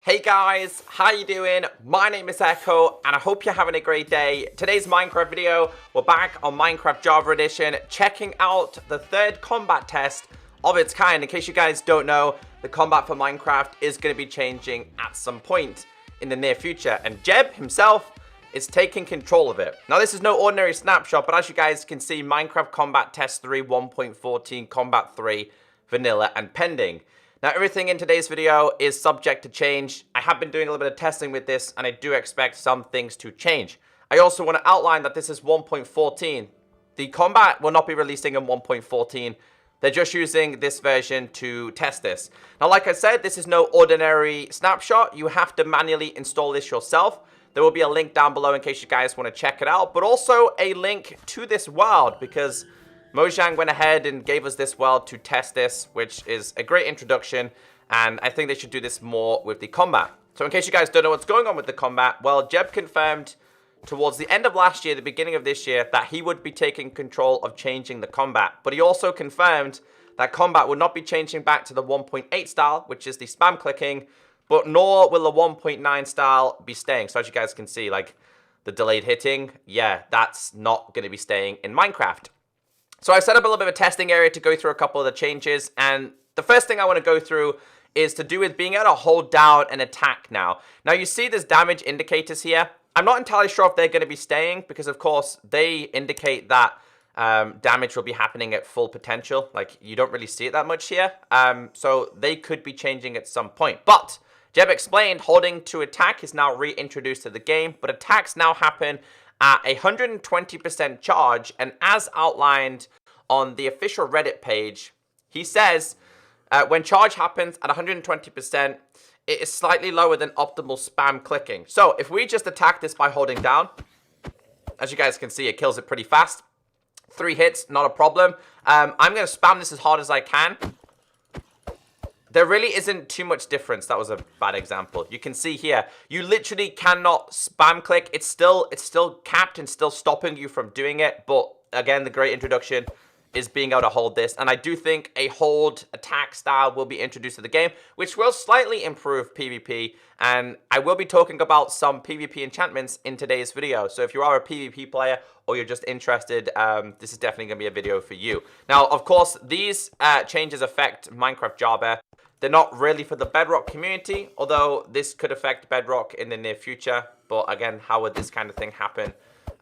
Hey guys, how you doing? My name is Echo and I hope you're having a great day. Today's Minecraft video, we're back on Minecraft Java Edition, checking out the third combat test of its kind. In case you guys don't know, the combat for Minecraft is going to be changing at some point in the near future, and Jeb himself is taking control of it. Now this is no ordinary snapshot, but as you guys can see, Minecraft Combat Test 3 1.14, Combat 3, Vanilla, and Pending. Now, everything in today's video is subject to change. I have been doing a little bit of testing with this, and I do expect some things to change. I also want to outline that this is 1.14. The combat will not be releasing in 1.14. They're just using this version to test this. Now, like I said, this is no ordinary snapshot. You have to manually install this yourself. There will be a link down below in case you guys want to check it out, but also a link to this world because Mojang went ahead and gave us this world to test this, which is a great introduction, and I think they should do this more with the combat. So in case you guys don't know what's going on with the combat, well, Jeb confirmed towards the end of last year, the beginning of this year, that he would be taking control of changing the combat. But he also confirmed that combat would not be changing back to the 1.8 style, which is the spam clicking, but nor will the 1.9 style be staying. So as you guys can see, like the delayed hitting, yeah, that's not going to be staying in Minecraft. So I've set up a little bit of a testing area to go through a couple of the changes, and the first thing I want to go through is to do with being able to hold down an attack now. Now you see there's damage indicators here. I'm not entirely sure if they're going to be staying because of course they indicate that damage will be happening at full potential. Like you don't really see it that much here. So they could be changing at some point. But Jeb explained holding to attack is now reintroduced to the game, but attacks now happen at 120% charge, and as outlined on the official Reddit page, he says when charge happens at 120%, it is slightly lower than optimal spam clicking. So if we just attack this by holding down, as you guys can see, it kills it pretty fast. 3 hits, not a problem. I'm going to spam this as hard as I can. There really isn't too much difference. That was a bad example. You can see here, you literally cannot spam click. It's still capped and still stopping you from doing it. But again, the great introduction is being able to hold this. And I do think a hold attack style will be introduced to the game, which will slightly improve PvP. And I will be talking about some PvP enchantments in today's video. So if you are a PvP player or you're just interested, this is definitely going to be a video for you. Now, of course, these changes affect Minecraft Java. They're not really for the Bedrock community, although this could affect Bedrock in the near future. But again, how would this kind of thing happen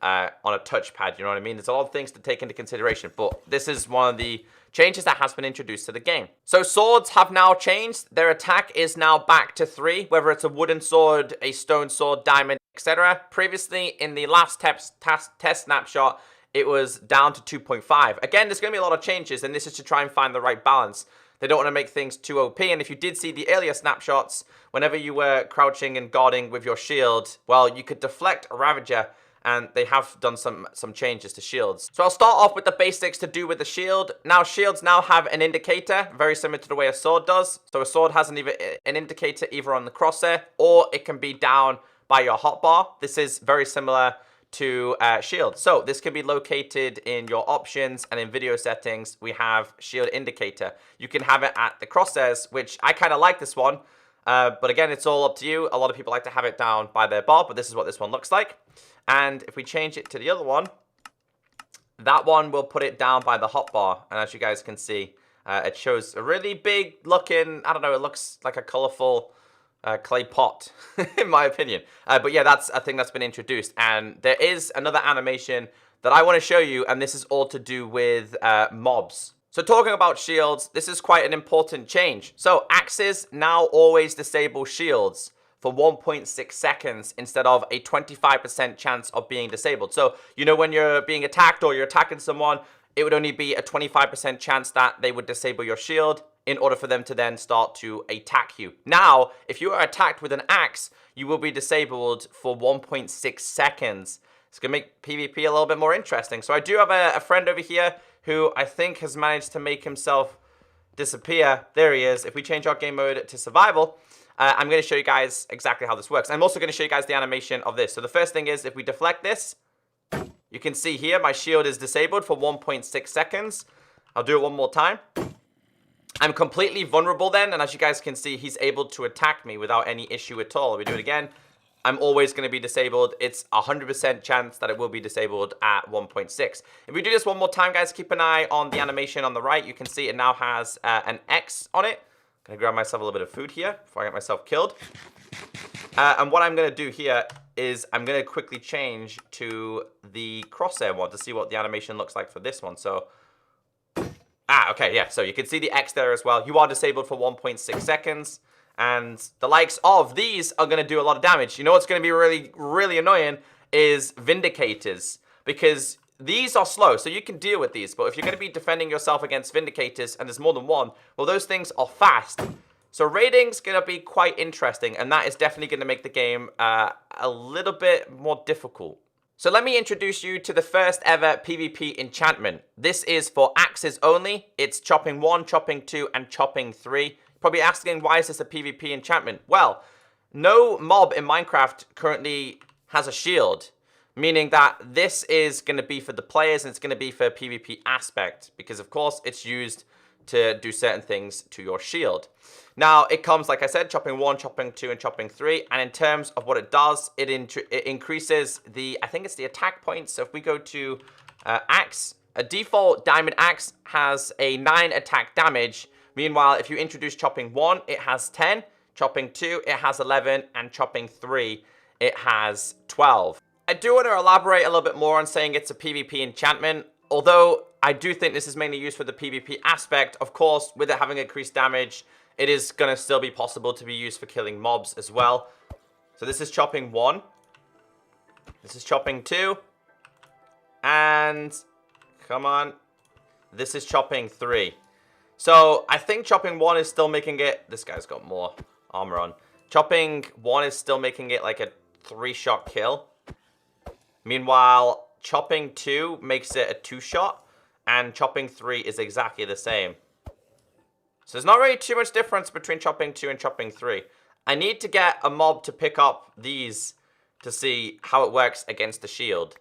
on a touchpad? You know what I mean? There's a lot of things to take into consideration, but this is one of the changes that has been introduced to the game. So swords have now changed. Their attack is now back to 3, whether it's a wooden sword, a stone sword, diamond, etc. Previously, in the last test snapshot, it was down to 2.5. Again, there's going to be a lot of changes, and this is to try and find the right balance. They don't want to make things too OP, and if you did see the earlier snapshots, whenever you were crouching and guarding with your shield, well, you could deflect a Ravager, and they have done some changes to shields. So I'll start off with the basics to do with the shield. Now, shields now have an indicator, very similar to the way a sword does. So a sword has an indicator either on the crosshair, or it can be down by your hotbar. This is very similar to shield. So this can be located in your options, and in video settings we have shield indicator. You can have it at the crosshairs, which I kind of like this one, but again, it's all up to you. A lot of people like to have it down by their bar, but this is what this one looks like. And if we change it to the other one, that one will put it down by the hotbar, and as you guys can see, it shows a really big looking, I don't know, it looks like a colorful clay pot, in my opinion. But yeah, that's a thing that's been introduced. And there is another animation that I want to show you, and this is all to do with mobs. So talking about shields, this is quite an important change. So axes now always disable shields for 1.6 seconds instead of a 25% chance of being disabled. So, you know, when you're being attacked or you're attacking someone, it would only be a 25% chance that they would disable your shield in order for them to then start to attack you. Now, if you are attacked with an axe, you will be disabled for 1.6 seconds. It's going to make PvP a little bit more interesting. So I do have a friend over here who I think has managed to make himself disappear. There he is. If we change our game mode to survival, I'm going to show you guys exactly how this works. I'm also going to show you guys the animation of this. So the first thing is, if we deflect this, you can see here my shield is disabled for 1.6 seconds. I'll do it one more time. I'm completely vulnerable then, and as you guys can see, he's able to attack me without any issue at all. If we do it again, I'm always going to be disabled. It's 100% chance that it will be disabled at 1.6. If we do this one more time, guys, keep an eye on the animation on the right. You can see it now has an X on it. I'm going to grab myself a little bit of food here before I get myself killed. And what I'm going to do here is I'm going to quickly change to the crosshair one to see what the animation looks like for this one. So, okay, yeah. So you can see the X there as well. You are disabled for 1.6 seconds. And the likes of these are going to do a lot of damage. You know what's going to be really, really annoying is Vindicators. Because these are slow, so you can deal with these. But if you're going to be defending yourself against Vindicators, and there's more than one, well, those things are fast. So raiding's going to be quite interesting. And that is definitely going to make the game a little bit more difficult. So let me introduce you to the first ever PVP enchantment. This is for axes only. It's chopping 1, chopping 2, and chopping 3. Probably asking, why is this a PvP enchantment? Well, no mob in Minecraft currently has a shield, meaning that this is going to be for the players and it's going to be for a PvP aspect, because of course it's used to do certain things to your shield. Now, it comes, like I said, chopping 1, chopping 2, and chopping 3, and in terms of what it does, it increases the, I think it's the attack points. So if we go to axe, a default diamond axe has a 9 attack damage. Meanwhile, if you introduce chopping 1, it has 10, chopping 2, it has 11, and chopping 3, it has 12. I do want to elaborate a little bit more on saying it's a PvP enchantment, although I do think this is mainly used for the PvP aspect. Of course, with it having increased damage, it is going to still be possible to be used for killing mobs as well. So this is chopping 1, this is chopping 2, and, come on, this is chopping 3. So, I think chopping 1 is still making it... This guy's got more armor on. Chopping 1 is still making it like a 3-shot kill. Meanwhile, chopping 2 makes it a 2-shot. And chopping 3 is exactly the same. So, there's not really too much difference between chopping 2 and chopping 3. I need to get a mob to pick up these to see how it works against the shield.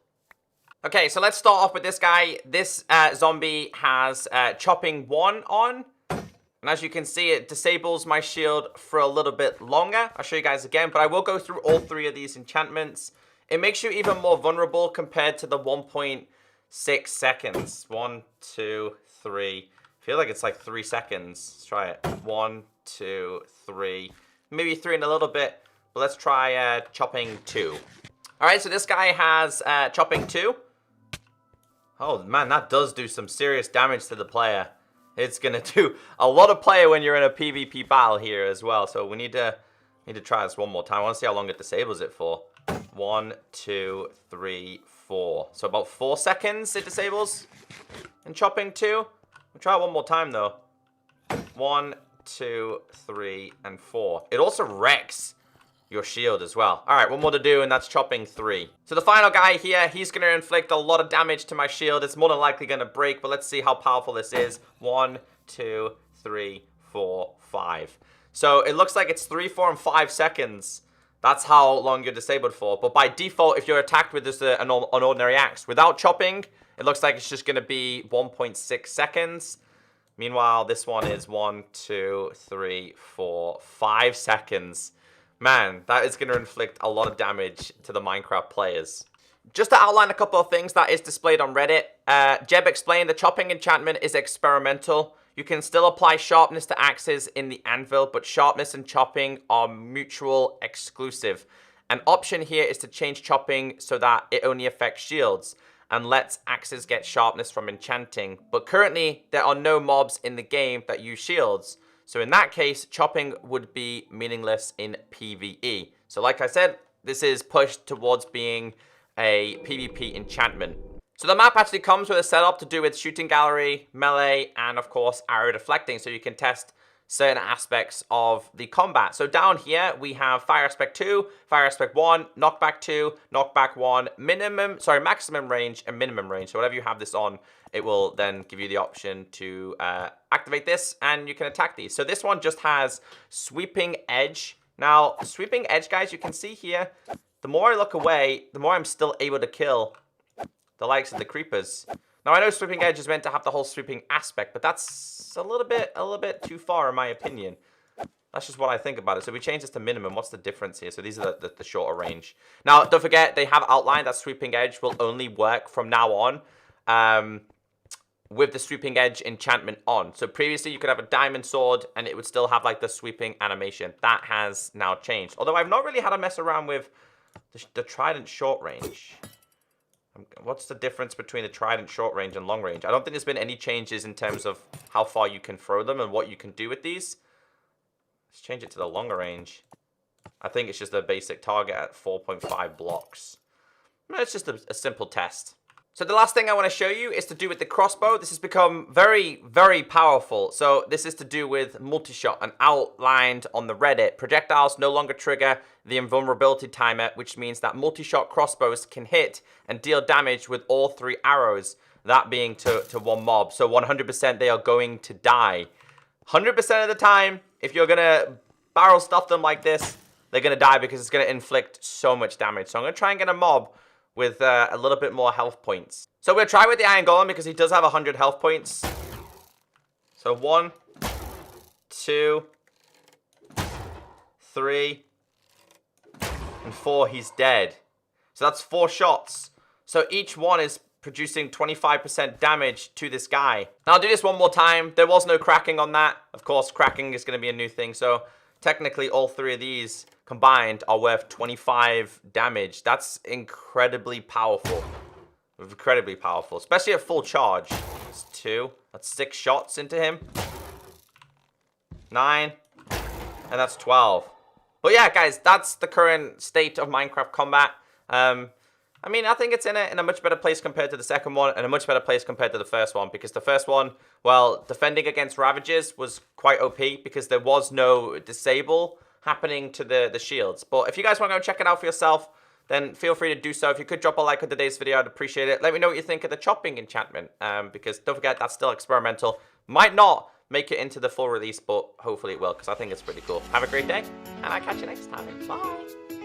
Okay, so let's start off with this guy. This zombie has chopping 1 on. And as you can see, it disables my shield for a little bit longer. I'll show you guys again, but I will go through all 3 of these enchantments. It makes you even more vulnerable compared to the 1.6 seconds. 1, 2, 3. I feel like it's like 3 seconds. Let's try it. 1, 2, 3. Maybe 3 in a little bit. But let's try chopping 2. All right, so this guy has chopping 2. Oh, man, that does do some serious damage to the player. It's going to do a lot of player when you're in a PvP battle here as well. So we need to try this one more time. I want to see how long it disables it for. 1, 2, 3, 4. So about 4 seconds it disables in chopping 2. We'll try it one more time, though. 1, 2, 3, and 4. It also wrecks your shield as well. All right, one more to do, and that's chopping 3. So the final guy here, he's going to inflict a lot of damage to my shield. It's more than likely going to break, but let's see how powerful this is. 1, 2, 3, 4, 5. So it looks like it's 3, 4, and 5 seconds. That's how long you're disabled for. But by default, if you're attacked with just an ordinary axe without chopping, it looks like it's just going to be 1.6 seconds. Meanwhile, this one is 1, 2, 3, 4, 5 seconds. Man, that is going to inflict a lot of damage to the Minecraft players. Just to outline a couple of things that is displayed on Reddit, Jeb explained the chopping enchantment is experimental. You can still apply sharpness to axes in the anvil, but sharpness and chopping are mutual exclusive. An option here is to change chopping so that it only affects shields and lets axes get sharpness from enchanting. But currently, there are no mobs in the game that use shields. So in that case, chopping would be meaningless in PvE. So like I said, this is pushed towards being a PvP enchantment. So the map actually comes with a setup to do with shooting gallery, melee, and of course arrow deflecting, so you can test certain aspects of the combat. So down here we have fire aspect 2, fire aspect 1, knockback 2, knockback 1, maximum range and minimum range. So whatever you have this on, it will then give you the option to activate this, and you can attack these. So this one just has sweeping edge. Now, sweeping edge, guys, you can see here, the more I look away, the more I'm still able to kill the likes of the creepers. Now, I know Sweeping Edge is meant to have the whole sweeping aspect, but that's a little bit too far, in my opinion. That's just what I think about it. So we change this to minimum. What's the difference here? So these are the shorter range. Now, don't forget, they have outlined that Sweeping Edge will only work from now on with the Sweeping Edge enchantment on. So previously, you could have a diamond sword, and it would still have, like, the sweeping animation. That has now changed. Although I've not really had to mess around with the trident short range. What's the difference between the trident short range and long range? I don't think there's been any changes in terms of how far you can throw them and what you can do with these. Let's change it to the longer range. I think it's just a basic target at 4.5 blocks. It's just a simple test. So the last thing I want to show you is to do with the crossbow. This has become very, very powerful. So this is to do with multishot, and outlined on the Reddit. Projectiles no longer trigger the invulnerability timer, which means that multishot crossbows can hit and deal damage with all 3 arrows, that being to one mob. So 100% they are going to die. 100% of the time, if you're going to barrel stuff them like this, they're going to die because it's going to inflict so much damage. So I'm going to try and get a mob with a little bit more health points. So we'll try with the Iron Golem because he does have 100 health points. So 1, 2, 3, and 4, he's dead. So that's 4 shots. So each one is producing 25% damage to this guy. Now I'll do this one more time. There was no cracking on that. Of course, cracking is going to be a new thing. So technically all 3 of these combined are worth 25 damage. That's incredibly powerful. Incredibly powerful, especially at full charge. That's 2. That's 6 shots into him. 9. And that's 12. But yeah, guys, that's the current state of Minecraft combat. I mean, I think it's in a much better place compared to the second one, and a much better place compared to the first one, because the first one, well, defending against Ravages was quite OP because there was no disable happening to the shields. But if you guys want to go check it out for yourself, then feel free to do so. If you could drop a like on today's video, I'd appreciate it. Let me know what you think of the chopping enchantment, because don't forget, that's still experimental. Might not make it into the full release, but hopefully it will, because I think it's pretty cool. Have a great day, and I'll catch you next time. Bye.